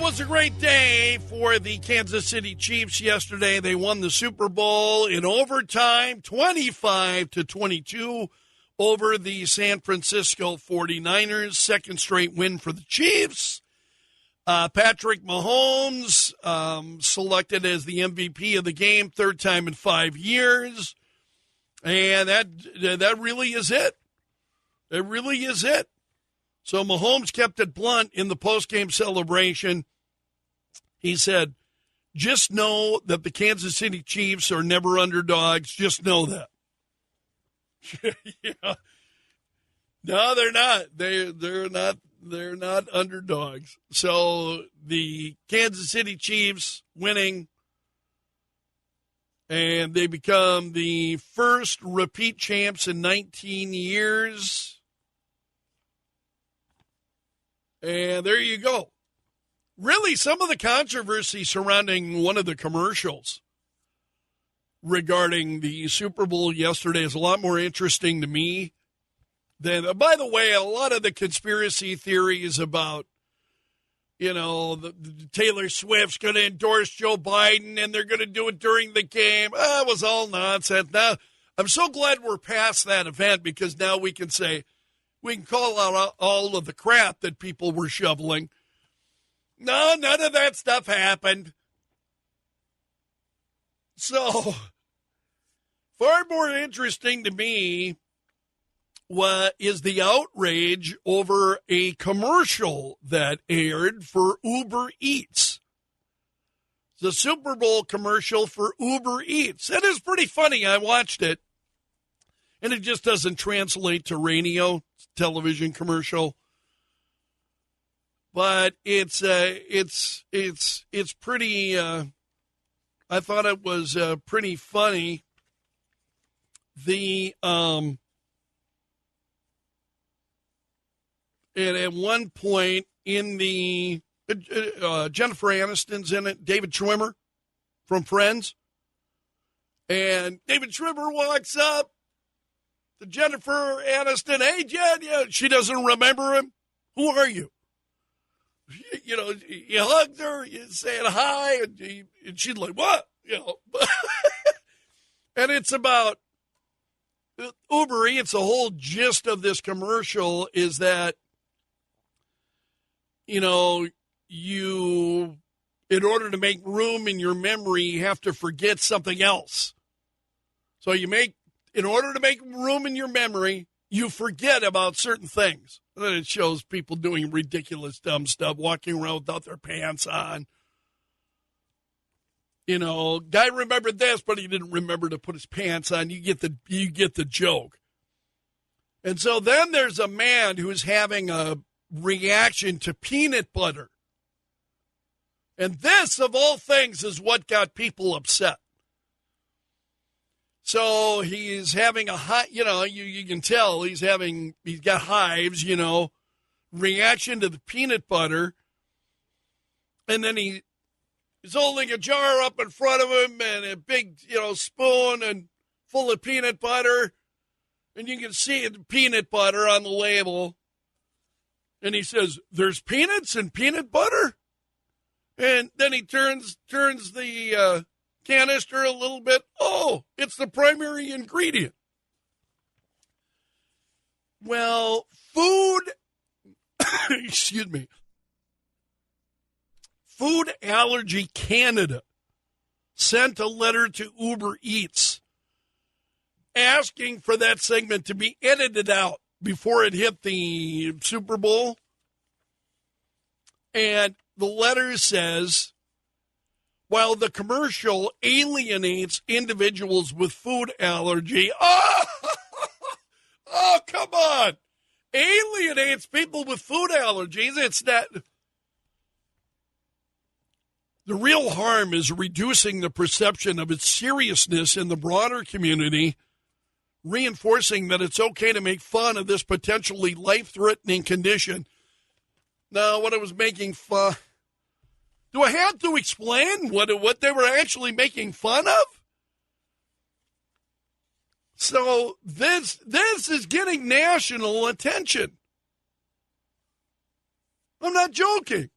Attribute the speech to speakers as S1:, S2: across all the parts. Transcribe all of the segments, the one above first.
S1: was a great day for the Kansas City Chiefs yesterday. They won the Super Bowl in overtime, 25-22 over the San Francisco 49ers. Second straight win for the Chiefs. Patrick Mahomes selected as the MVP of the game, third time in 5 years. And that really is it. It really is it. So Mahomes kept it blunt in the postgame celebration. He said, just know that the Kansas City Chiefs are never underdogs. Just know that. Yeah. No, they're not. They're not underdogs. So the Kansas City Chiefs winning, and they become the first repeat champs in 19 years. And there you go. Really, some of the controversy surrounding one of the commercials regarding the Super Bowl yesterday is a lot more interesting to me than, by the way, a lot of the conspiracy theories about, the Taylor Swift's going to endorse Joe Biden and they're going to do it during the game. It was all nonsense. Now, I'm so glad we're past that event because now we can call out all of the crap that people were shoveling. No, none of that stuff happened. So, far more interesting to me is the outrage over a commercial that aired for Uber Eats. The Super Bowl commercial for Uber Eats. It is pretty funny. I watched it. And it just doesn't translate to radio, television commercial. But it's pretty, I thought it was pretty funny. And at one point in the, Jennifer Aniston's in it, David Schwimmer from Friends. And David Schwimmer walks up to Jennifer Aniston. Hey, Jen, she doesn't remember him. Who are you? You hugged her, you said hi, and she's like, what? And it's about Uber Eats. The whole gist of this commercial is that, in order to make room in your memory, you have to forget something else. So in order to make room in your memory, you forget about certain things. And then it shows people doing ridiculous, dumb stuff, walking around without their pants on. Guy remembered this, but he didn't remember to put his pants on. You get the joke. And so then there's a man who's having a reaction to peanut butter. And this, of all things, is what got people upset. So he's having a high, you can tell he's got hives, reaction to the peanut butter. And then he's holding a jar up in front of him and a big, spoon and full of peanut butter. And you can see the peanut butter on the label. And he says, there's peanuts and peanut butter? And then he turns the canister a little bit. Oh, it's the primary ingredient. Well, excuse me, Food Allergy Canada sent a letter to Uber Eats asking for that segment to be edited out before it hit the Super Bowl. And the letter says, while the commercial alienates individuals with food allergy, oh, come on, alienates people with food allergies. It's not. The real harm is reducing the perception of its seriousness in the broader community, reinforcing that it's okay to make fun of this potentially life-threatening condition. Now, what it was making fun. Do I have to explain what they were actually making fun of? So this is getting national attention. I'm not joking.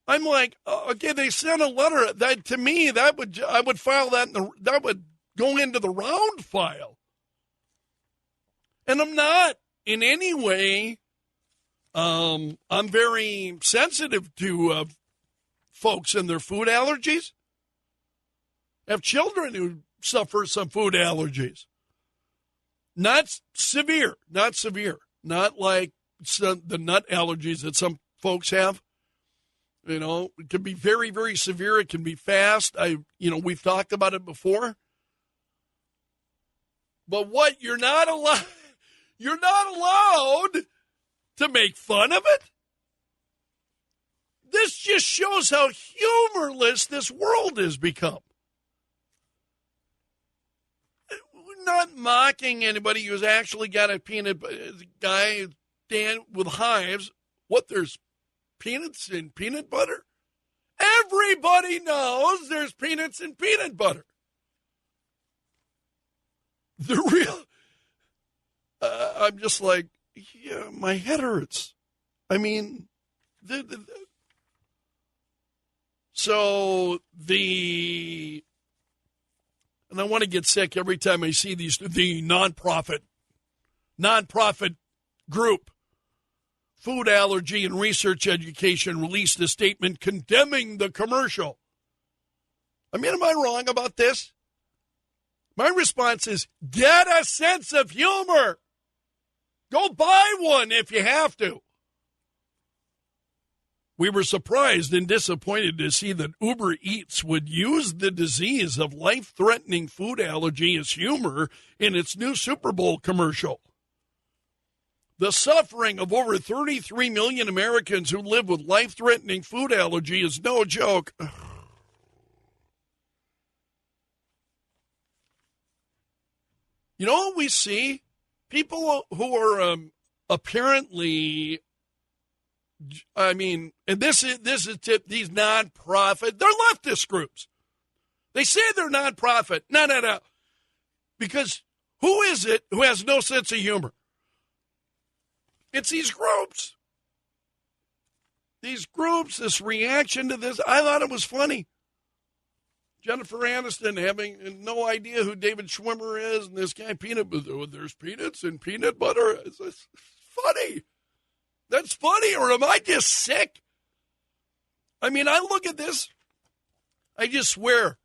S1: I'm like, okay, they sent a letter. That to me, I would file that that would go into the round file. And I'm not in any way. I'm very sensitive to folks and their food allergies. I have children who suffer some food allergies. Not severe, not like the nut allergies that some folks have. You know, it can be very, very severe. It can be fast. We've talked about it before. But what you're not allowed to make fun of it. This just shows how humorless this world has become. We're not mocking anybody who's actually got a peanut guy with hives. What, there's peanuts in peanut butter? Everybody knows there's peanuts in peanut butter. The real, I'm just like, yeah, my head hurts. I mean, and I want to get sick every time I see the nonprofit group, Food Allergy and Research Education, released a statement condemning the commercial. I mean, am I wrong about this? My response is, get a sense of humor. Go buy one if you have to. We were surprised and disappointed to see that Uber Eats would use the disease of life-threatening food allergy as humor in its new Super Bowl commercial. The suffering of over 33 million Americans who live with life-threatening food allergy is no joke. You know what we see? People who are apparently, I mean, and this is these nonprofit, they're leftist groups. They say they're nonprofit. No. Because who is it who has no sense of humor? It's these groups. These groups, this reaction to this, I thought it was funny. Jennifer Aniston having no idea who David Schwimmer is, and this guy there's peanuts and peanut butter. It's funny. That's funny, or am I just sick? I mean, I look at this, I just swear,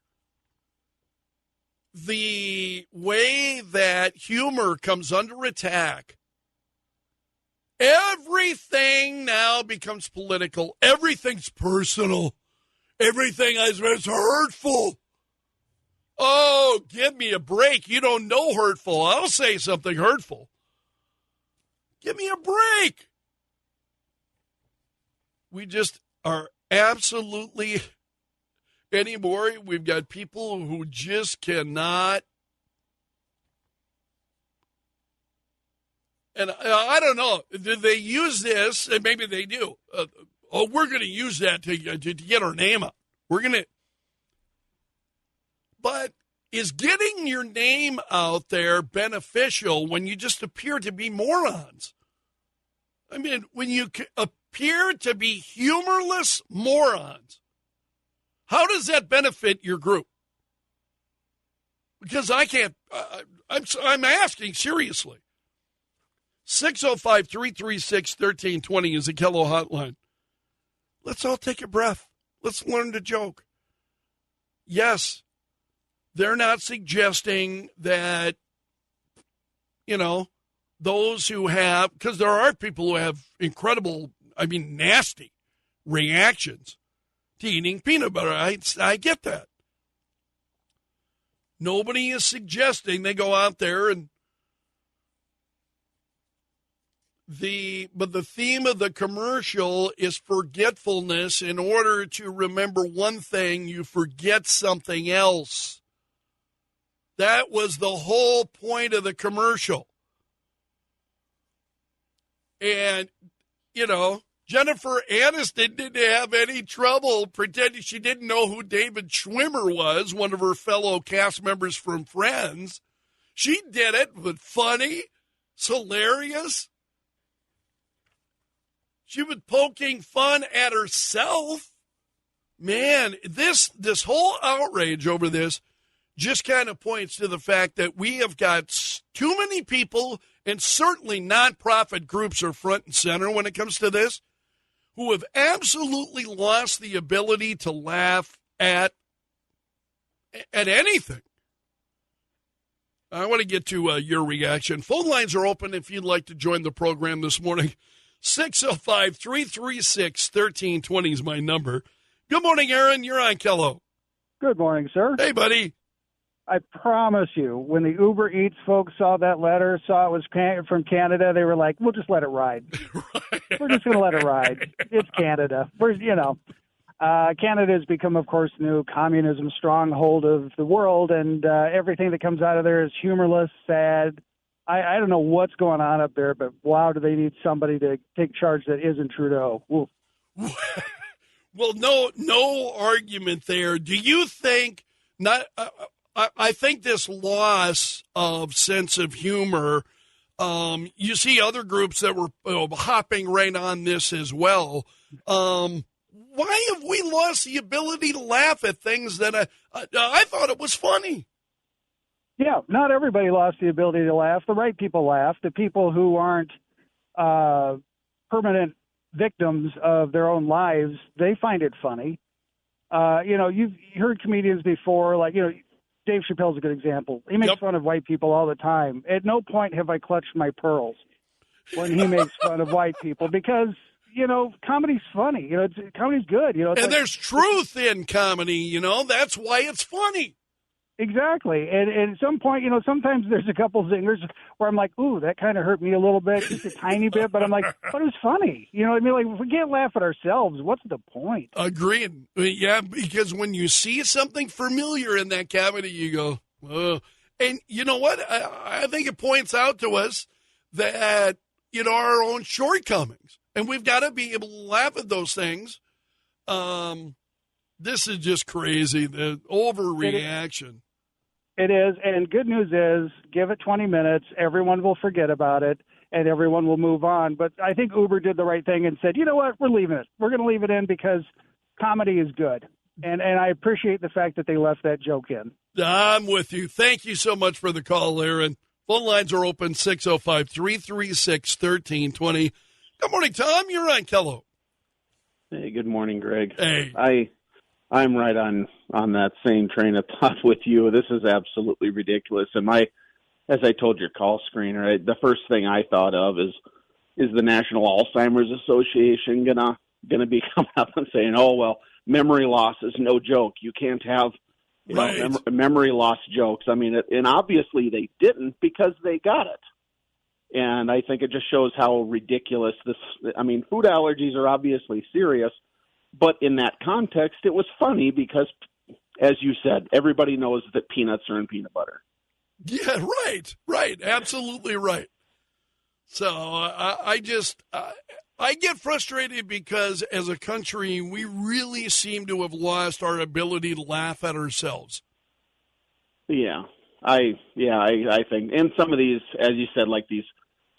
S1: the way that humor comes under attack, everything now becomes political. Everything's personal. Everything is hurtful. Oh, give me a break. You don't know hurtful. I'll say something hurtful. Give me a break. We just are absolutely anymore. We've got people who just cannot. And I don't know. Did they use this? And maybe they do. We're going to use that to get our name out. We're going to. But is getting your name out there beneficial when you just appear to be morons? I mean, when you appear to be humorless morons, how does that benefit your group? Because I can't. I'm asking seriously. 605-336-1320 is the Kello hotline. Let's all take a breath. Let's learn to joke. Yes, they're not suggesting that, those who have, because there are people who have incredible, nasty reactions to eating peanut butter. I get that. Nobody is suggesting they go out there and but the theme of the commercial is forgetfulness. In order to remember one thing, you forget something else. That was the whole point of the commercial. And, Jennifer Aniston didn't have any trouble pretending she didn't know who David Schwimmer was, one of her fellow cast members from Friends. She did it, but funny, it's hilarious. She was poking fun at herself. Man, this whole outrage over this just kind of points to the fact that we have got too many people, and certainly nonprofit groups are front and center when it comes to this, who have absolutely lost the ability to laugh at anything. I want to get to your reaction. Phone lines are open if you'd like to join the program this morning. 605-336-1320 is my number. Good morning, Aaron. You're on Kello.
S2: Good morning, sir.
S1: Hey, buddy.
S2: I promise you, when the Uber Eats folks saw that letter, saw it was from Canada, they were like, we'll just let it ride.
S1: Right.
S2: We're just going to let it ride. It's Canada. Canada has become, of course, the new communism stronghold of the world, and everything that comes out of there is humorless, sad. I don't know what's going on up there, but wow, do they need somebody to take charge that isn't Trudeau. Oof.
S1: Well, no argument there. Do you think not? I think this loss of sense of humor. You see other groups that were hopping right on this as well. Why have we lost the ability to laugh at things that I thought it was funny?
S2: Yeah, not everybody lost the ability to laugh. The right people laugh. The people who aren't permanent victims of their own lives, they find it funny. You've heard comedians before, Dave Chappelle's a good example. He makes fun of white people all the time. At no point have I clutched my pearls when he makes fun of white people because, comedy's funny. Comedy's good.
S1: And there's truth in comedy, That's why it's funny.
S2: Exactly. And at some point, sometimes there's a couple zingers where I'm like, ooh, that kind of hurt me a little bit, just a tiny bit. But I'm like, but it was funny. You know what I mean? Like, if we can't laugh at ourselves, what's the point?
S1: Agreed. Yeah, because when you see something familiar in that cavity, you go, oh. And you know what? I think it points out to us that, our own shortcomings. And we've got to be able to laugh at those things. This is just crazy, the overreaction.
S2: It is, and good news is, give it 20 minutes, everyone will forget about it, and everyone will move on. But I think Uber did the right thing and said, you know what, we're leaving it. We're going to leave it in because comedy is good. And I appreciate the fact that they left that joke in.
S1: I'm with you. Thank you so much for the call, Aaron. Phone lines are open, 605-336-1320. Good morning, Tom. You're on Kello.
S3: Hey, good morning, Greg.
S1: Hey.
S3: I'm right on that same train of thought with you. This is absolutely ridiculous. And as I told your call screener, the first thing I thought of is the National Alzheimer's Association gonna be coming up and saying, oh well, memory loss is no joke. You can't have memory loss jokes. I mean, and obviously they didn't because they got it. And I think it just shows how ridiculous this. I mean, food allergies are obviously serious. But in that context, it was funny because, as you said, everybody knows that peanuts are in peanut butter.
S1: Yeah, right. Absolutely right. So I get frustrated because as a country, we really seem to have lost our ability to laugh at ourselves.
S3: Yeah, I think. And some of these, as you said, like these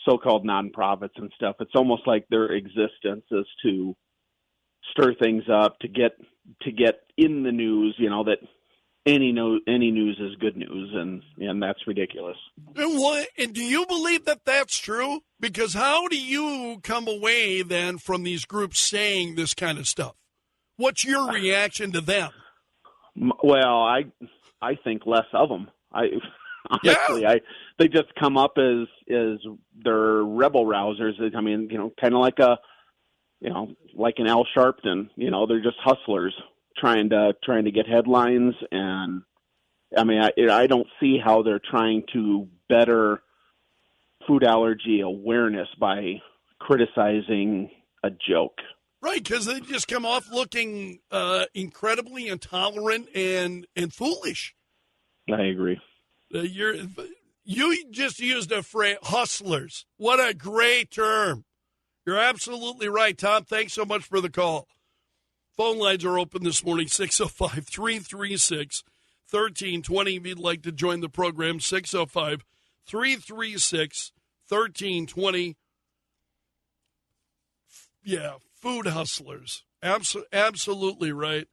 S3: so-called nonprofits and stuff, it's almost like their existence is to stir things up, to get in the news, that any news is good news, and that's ridiculous.
S1: And do you believe that that's true? Because how do you come away then from these groups saying this kind of stuff? What's your reaction to them?
S3: Well, I think less of them. Honestly, they just come up as they're rebel rousers. I mean, kind of like like an Al Sharpton, they're just hustlers trying to get headlines. And I mean, I don't see how they're trying to better food allergy awareness by criticizing a joke.
S1: Right, because they just come off looking incredibly intolerant and foolish.
S3: I agree.
S1: You just used a phrase, hustlers. What a great term. You're absolutely right, Tom. Thanks so much for the call. Phone lines are open this morning, 605-336-1320. If you'd like to join the program, 605-336-1320. Yeah, food hustlers. Absolutely right.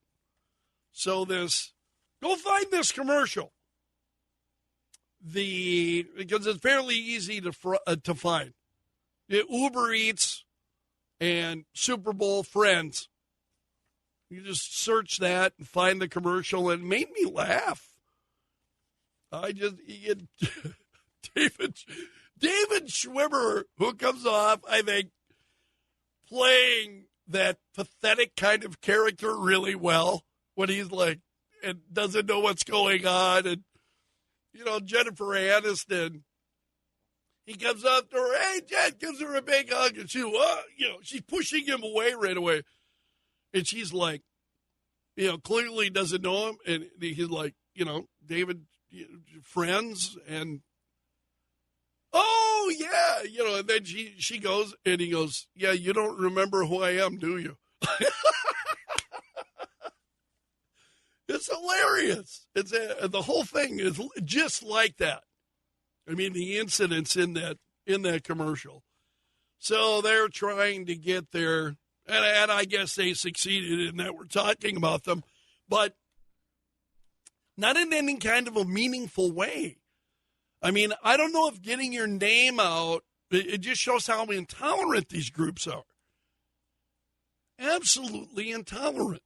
S1: So go find this commercial. Because it's fairly easy to find. Uber Eats and Super Bowl friends. You just search that and find the commercial, and it made me laugh. David Schwimmer, who comes off, I think, playing that pathetic kind of character really well when he's like, and doesn't know what's going on, and Jennifer Aniston, he comes up to her, hey, Jen, gives her a big hug, and she's pushing him away right away. And she's like, clearly doesn't know him. And he's like, David, friends. And, oh, yeah. And then she goes, and he goes, yeah, you don't remember who I am, do you? It's hilarious. The whole thing is just like that. I mean, the incidents in that commercial. So they're trying to get there, and I guess they succeeded in that. We're talking about them, but not in any kind of a meaningful way. I mean, I don't know if getting your name out, it just shows how intolerant these groups are. Absolutely intolerant.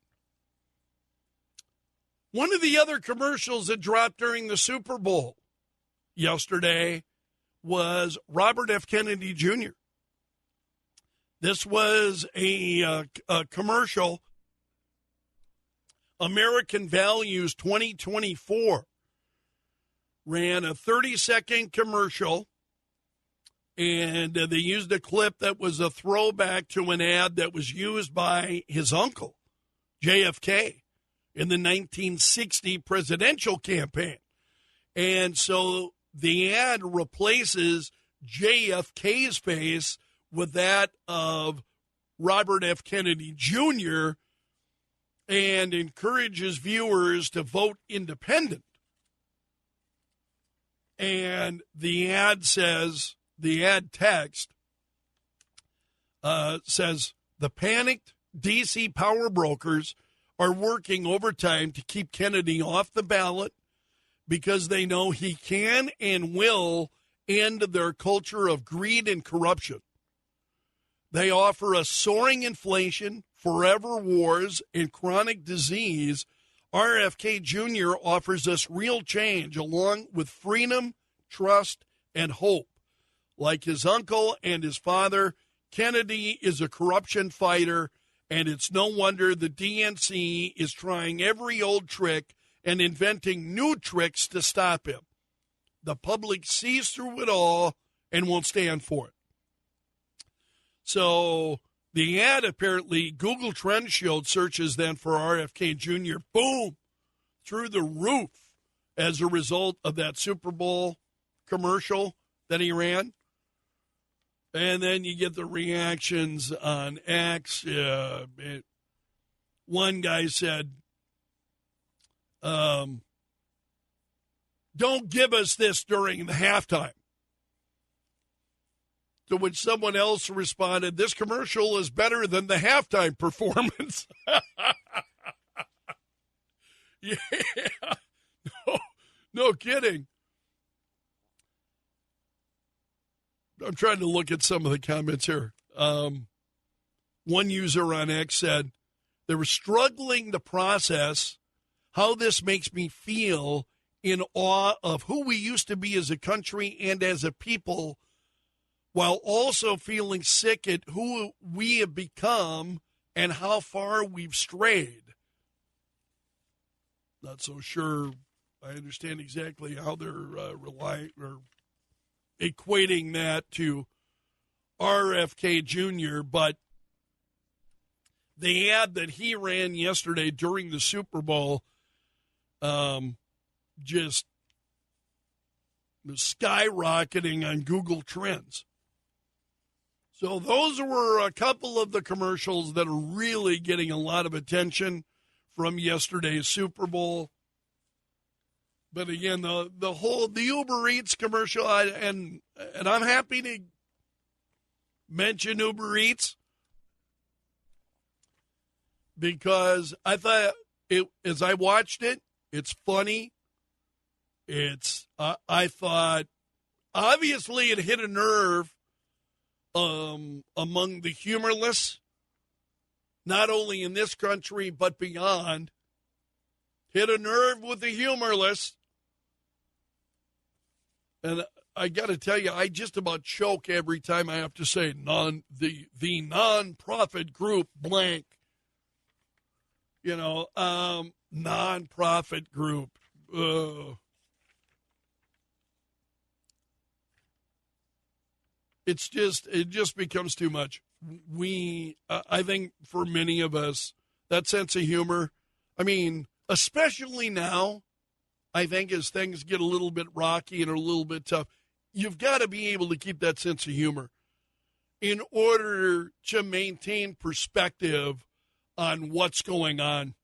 S1: One of the other commercials that dropped during the Super Bowl yesterday was Robert F. Kennedy Jr. This was a commercial, American Values 2024. Ran a 30-second commercial, and they used a clip that was a throwback to an ad that was used by his uncle, JFK, in the 1960 presidential campaign. And so the ad replaces JFK's face with that of Robert F. Kennedy Jr. and encourages viewers to vote independent. And the ad says, the ad text says, the panicked D.C. power brokers are working overtime to keep Kennedy off the ballot because they know he can and will end their culture of greed and corruption. They offer us soaring inflation, forever wars, and chronic disease. RFK Jr. offers us real change along with freedom, trust, and hope. Like his uncle and his father, Kennedy is a corruption fighter, and it's no wonder the DNC is trying every old trick and inventing new tricks to stop him. The public sees through it all and won't stand for it. So the ad, apparently, Google Trends showed searches then for RFK Jr., boom, through the roof as a result of that Super Bowl commercial that he ran. And then you get the reactions on X. One guy said, don't give us this during the halftime. To which someone else responded, this commercial is better than the halftime performance. Yeah. No kidding. I'm trying to look at some of the comments here. One user on X said, they were struggling to process how this makes me feel in awe of who we used to be as a country and as a people, while also feeling sick at who we have become and how far we've strayed. Not so sure I understand exactly how they're relying or equating that to RFK Jr., but the ad that he ran yesterday during the Super Bowl just was skyrocketing on Google Trends. So those were a couple of the commercials that are really getting a lot of attention from yesterday's Super Bowl. But again, the Uber Eats commercial, and I'm happy to mention Uber Eats because I thought as I watched it, it's funny. I thought, obviously it hit a nerve among the humorless, not only in this country but beyond. Hit a nerve with the humorless. And I got to tell you, I just about choke every time I have to say the non-profit group blank. You know, non-profit group. It just becomes too much. I think for many of us, that sense of humor, I mean, especially now, I think as things get a little bit rocky and a little bit tough, you've got to be able to keep that sense of humor in order to maintain perspective on what's going on.